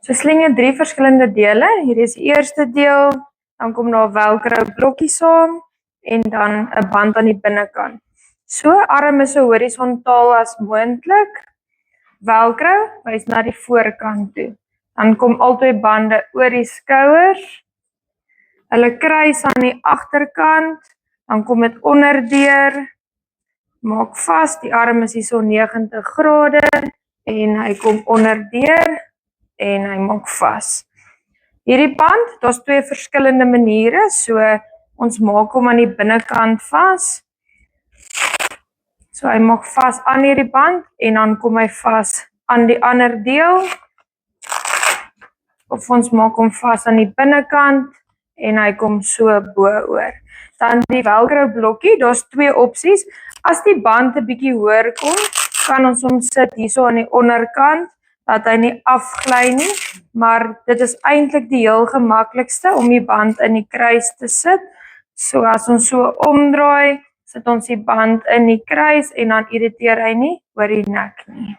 So sling jy 3 verskillende dele. Hier is die eerste deel, dan kom daar 'n velcro blokkie saam en dan 'n band aan die binnekant. So arm is so horisontaal as moontlik. Velcro wys na die voorkant toe. Dan kom albei bande oor die skouers. Hulle kruis aan die agterkant, dan kom dit onderdeur. Maak vas, die arm is hierso 90 grade en hy kom onderdeur en hy maak vas. Hierdie band, daar's 2 verskillende maniere, so ons maak hom aan die binnekant vas. So hy maak vas aan hierdie band en dan kom hy vas aan die ander deel. Of ons maak hom vas aan die binnekant en hy kom so bo-oor. Dan die velcro blokkie, daar's 2 opsies. As die band 'n bietjie hoër kom, kan ons hom sit hierso aan die onderkant, dat hy nie afgly nie, maar dit is eintlik die heel gemaklikste om die band in die kruis te sit. So as ons so omdraai, sit ons die band in die kruis en dan irriteer hy nie oor die nek nie.